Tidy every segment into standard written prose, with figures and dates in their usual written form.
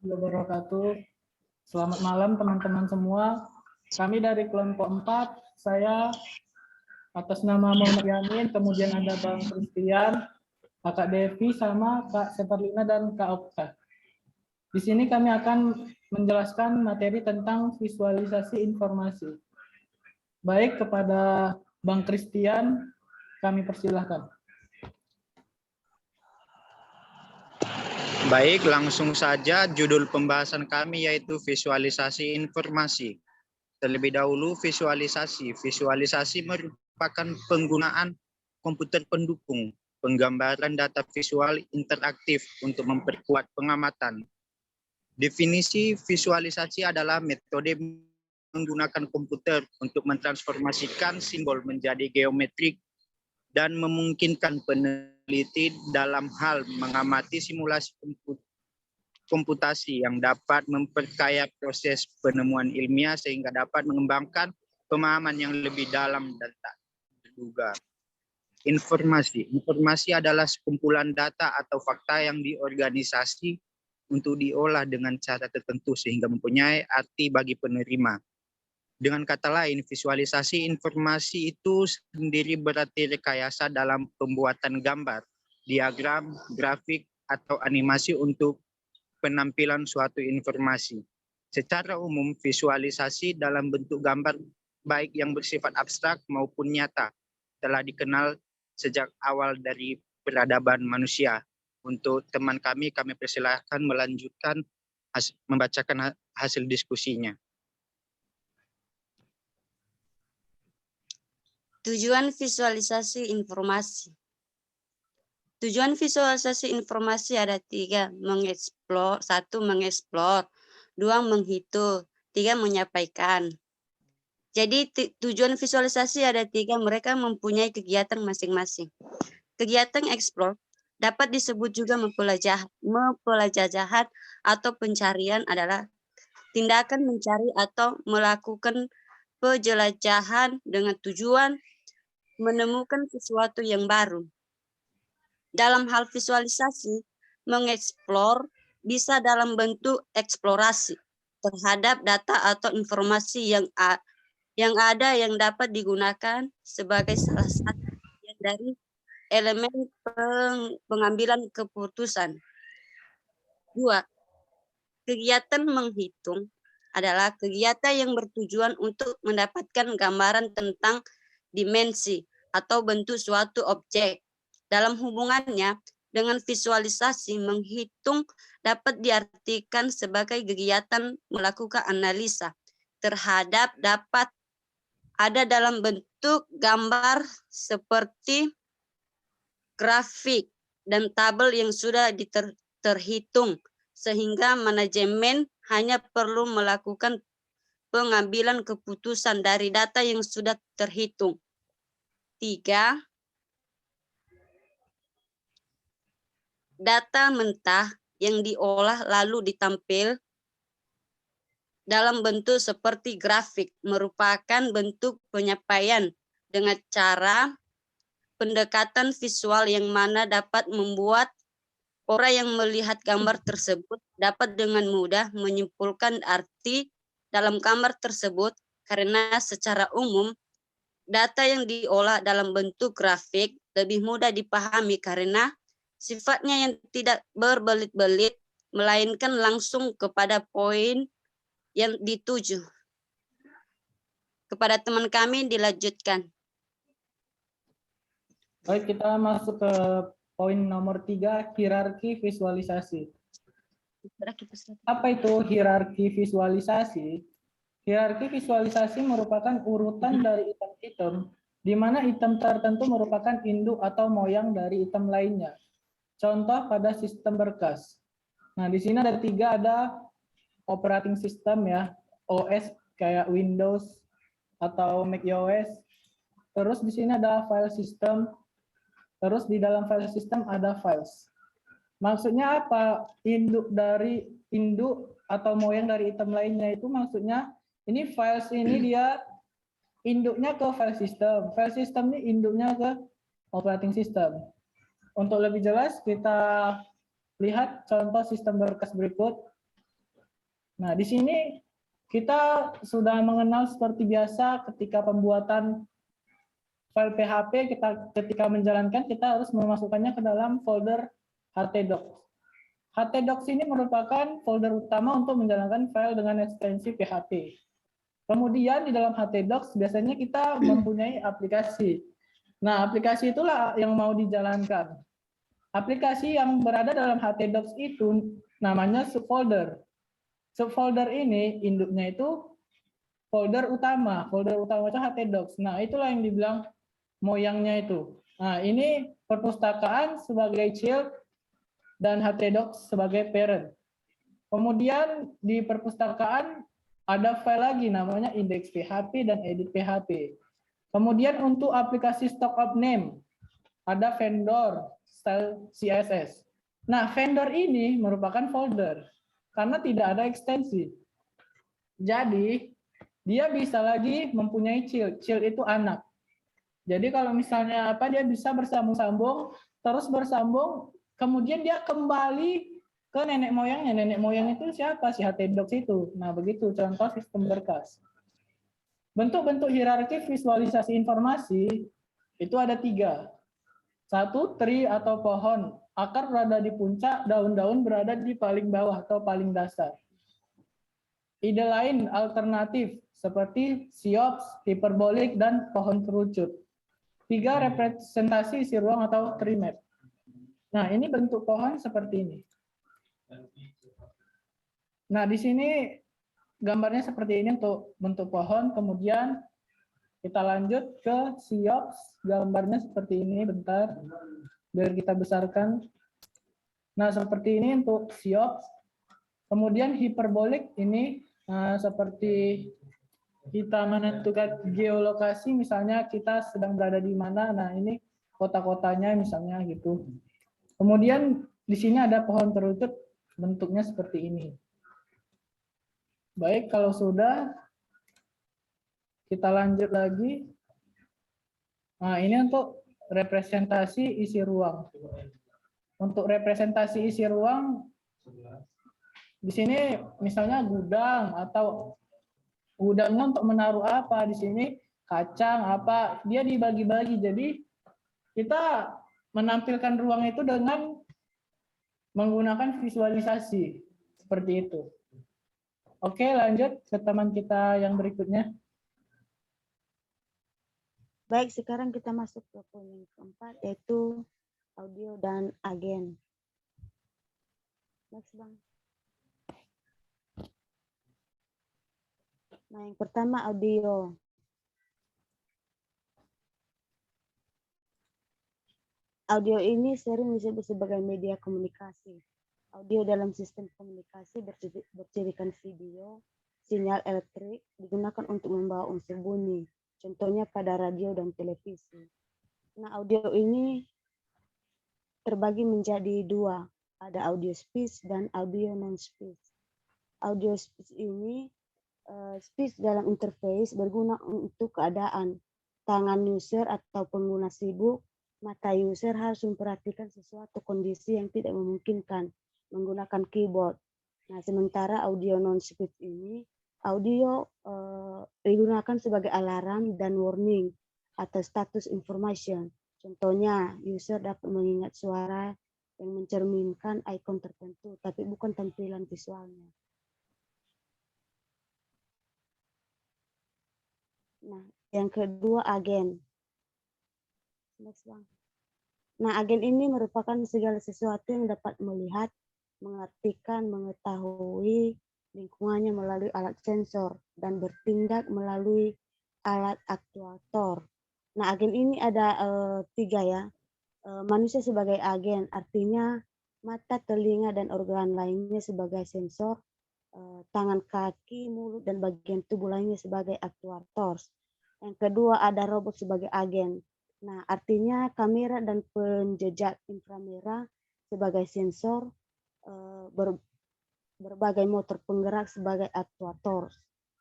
Wabarakatuh. Selamat malam teman-teman semua. Kami dari kelompok 4, saya atas nama Muhammad Yamin, kemudian ada Bang Christian, Kakak Devi, sama Kak Seperlina dan Kak Okta. Di sini kami akan menjelaskan materi tentang visualisasi informasi. Baik, kepada Bang Christian, kami persilahkan. Baik, langsung saja judul pembahasan kami yaitu visualisasi informasi. Terlebih dahulu visualisasi. Visualisasi merupakan penggunaan komputer pendukung, penggambaran data visual interaktif untuk memperkuat pengamatan. Definisi visualisasi adalah metode menggunakan komputer untuk mentransformasikan simbol menjadi geometrik dan memungkinkan peneliti dalam hal mengamati simulasi komputasi yang dapat memperkaya proses penemuan ilmiah sehingga dapat mengembangkan pemahaman yang lebih dalam dan tak terduga. Informasi adalah sekumpulan data atau fakta yang diorganisasi untuk diolah dengan cara tertentu sehingga mempunyai arti bagi penerima. Dengan kata lain, visualisasi informasi itu sendiri berarti rekayasa dalam pembuatan gambar, diagram, grafik, atau animasi untuk penampilan suatu informasi. Secara umum, visualisasi dalam bentuk gambar baik yang bersifat abstrak maupun nyata telah dikenal sejak awal dari peradaban manusia. Untuk teman kami persilahkan melanjutkan membacakan hasil diskusinya. Tujuan visualisasi informasi. Tujuan visualisasi informasi ada 3, mengeksplor, 1 mengeksplor, 2 menghitung, 3 menyampaikan. Jadi tujuan visualisasi ada 3, mereka mempunyai kegiatan masing-masing. Kegiatan eksplor dapat disebut juga mempelajahan atau pencarian adalah tindakan mencari atau melakukan penjelajahan dengan tujuan menemukan sesuatu yang baru. Dalam hal visualisasi, mengeksplor bisa dalam bentuk eksplorasi terhadap data atau informasi yang ada yang dapat digunakan sebagai salah satu dari elemen pengambilan keputusan. 2. Kegiatan menghitung adalah kegiatan yang bertujuan untuk mendapatkan gambaran tentang dimensi atau bentuk suatu objek. Dalam hubungannya dengan visualisasi, menghitung dapat diartikan sebagai kegiatan melakukan analisa terhadap dapat ada dalam bentuk gambar seperti grafik dan tabel yang sudah terhitung, sehingga manajemen hanya perlu melakukan pengambilan keputusan dari data yang sudah terhitung. 3. Data mentah yang diolah lalu ditampil dalam bentuk seperti grafik merupakan bentuk penyampaian dengan cara pendekatan visual yang mana dapat membuat orang yang melihat gambar tersebut dapat dengan mudah menyimpulkan arti dalam gambar tersebut, karena secara umum data yang diolah dalam bentuk grafik lebih mudah dipahami karena sifatnya yang tidak berbelit-belit, melainkan langsung kepada poin yang dituju. Kepada teman kami dilanjutkan. Baik, kita masuk ke poin nomor 3, hierarki visualisasi. Apa itu hierarki visualisasi? Hierarki visualisasi merupakan urutan dari item-item, di mana item tertentu merupakan induk atau moyang dari item lainnya. Contoh pada sistem berkas. Nah, di sini ada 3, ada operating system ya, OS kayak Windows atau macOS. Terus di sini ada file system. Terus di dalam file system ada files. Maksudnya apa? Induk atau moyang dari item lainnya itu maksudnya ini files ini dia induknya ke file system. File system ini induknya ke operating system. Untuk lebih jelas kita lihat contoh sistem berkas berikut. Nah, di sini kita sudah mengenal seperti biasa ketika pembuatan file PHP, ketika menjalankan kita harus memasukkannya ke dalam folder htdocs. Htdocs ini merupakan folder utama untuk menjalankan file dengan ekstensi PHP. Kemudian di dalam htdocs biasanya kita mempunyai aplikasi. Nah, aplikasi itulah yang mau dijalankan. Aplikasi yang berada dalam htdocs itu namanya subfolder. Subfolder ini induknya itu folder utama. Folder utama itu htdocs. Nah, itulah yang dibilang moyangnya itu. Nah, ini perpustakaan sebagai child dan htdocs sebagai parent. Kemudian di perpustakaan ada file lagi namanya index.php dan edit.php. Kemudian untuk aplikasi stock of name ada vendor style CSS. Nah, vendor ini merupakan folder karena tidak ada ekstensi. Jadi, dia bisa lagi mempunyai child. Child itu anak. Jadi kalau misalnya dia bisa bersambung-sambung, terus bersambung, kemudian dia kembali ke nenek moyangnya. Nenek moyang itu siapa? Si htdocs itu. Nah, begitu contoh sistem berkas. Bentuk-bentuk hierarki visualisasi informasi itu ada 3. 1, tree atau pohon. Akar berada di puncak, daun-daun berada di paling bawah atau paling dasar. Ide lain alternatif seperti siops, hiperbolik, dan pohon kerucut. 3, representasi isi ruang atau tree map. Nah, ini bentuk pohon seperti ini. Nah, di sini gambarnya seperti ini untuk bentuk pohon. Kemudian kita lanjut ke siops. Gambarnya seperti ini. Bentar, biar kita besarkan. Nah, seperti ini untuk siops. Kemudian hiperbolik ini seperti kita menentukan geolokasi, misalnya kita sedang berada di mana. Nah, ini kota-kotanya misalnya gitu. Kemudian di sini ada pohon kerucut, bentuknya seperti ini. Baik, kalau sudah, kita lanjut lagi. Nah, ini untuk representasi isi ruang. Untuk representasi isi ruang, di sini misalnya gudang atau gudangnya untuk menaruh apa, di sini kacang apa, dia dibagi-bagi. Jadi kita menampilkan ruang itu dengan menggunakan visualisasi seperti itu. Oke, lanjut ke teman kita yang berikutnya. Baik, sekarang kita masuk ke poin yang keempat, yaitu audio dan agen. Next, Bang. Nah, yang pertama audio. Audio ini sering disebut sebagai media komunikasi. Audio dalam sistem komunikasi bercirikan video, sinyal elektrik digunakan untuk membawa unsur bunyi, contohnya pada radio dan televisi. Nah, audio ini terbagi menjadi 2, ada audio speech dan audio non-speech. Audio speech ini speech dalam interface berguna untuk keadaan tangan user atau pengguna sibuk, mata user harus memperhatikan sesuatu kondisi yang tidak memungkinkan menggunakan keyboard. Nah, sementara audio non-speech ini, audio digunakan sebagai alarm dan warning atau status information. Contohnya, user dapat mengingat suara yang mencerminkan ikon tertentu, tapi bukan tampilan visualnya. Nah, yang kedua agen. Next, Bang. Nah, agen ini merupakan segala sesuatu yang dapat melihat, mengartikan, mengetahui lingkungannya melalui alat sensor dan bertindak melalui alat aktuator. Nah, agen ini ada 3 ya. Manusia sebagai agen, artinya mata, telinga, dan organ lainnya sebagai sensor, tangan, kaki, mulut, dan bagian tubuh lainnya sebagai aktuator. Yang kedua ada robot sebagai agen. Nah, artinya kamera dan penjejak inframerah sebagai sensor, berbagai motor penggerak sebagai aktuator.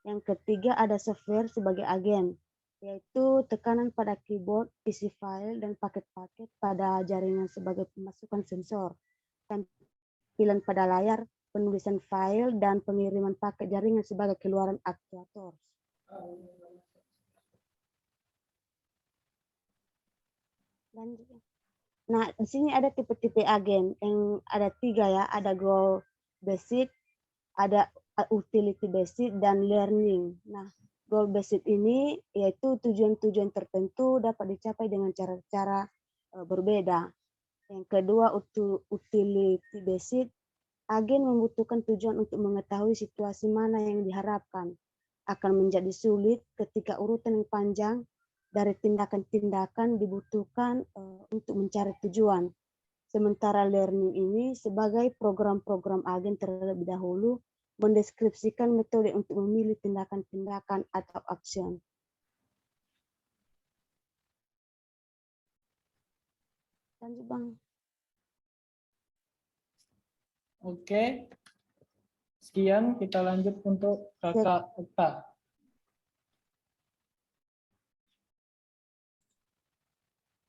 Yang ketiga ada software sebagai agen, yaitu tekanan pada keyboard, isi file, dan paket-paket pada jaringan sebagai pemasukan sensor. tampilan pada layar, penulisan file, dan pengiriman paket jaringan sebagai keluaran aktuator. Lanjut. Nah, di sini ada tipe-tipe agen yang ada 3 ya, ada goal based, ada utility based, dan learning. Nah, goal based ini yaitu tujuan-tujuan tertentu dapat dicapai dengan cara-cara berbeda. Yang kedua, utility based, agen membutuhkan tujuan untuk mengetahui situasi mana yang diharapkan. Akan menjadi sulit ketika urutan yang panjang dari tindakan-tindakan dibutuhkan untuk mencari tujuan. Sementara learning ini sebagai program-program agen terlebih dahulu mendeskripsikan metode untuk memilih tindakan-tindakan atau action. Lanjut, Bang. Oke. Sekian, kita lanjut untuk Kakak Okta.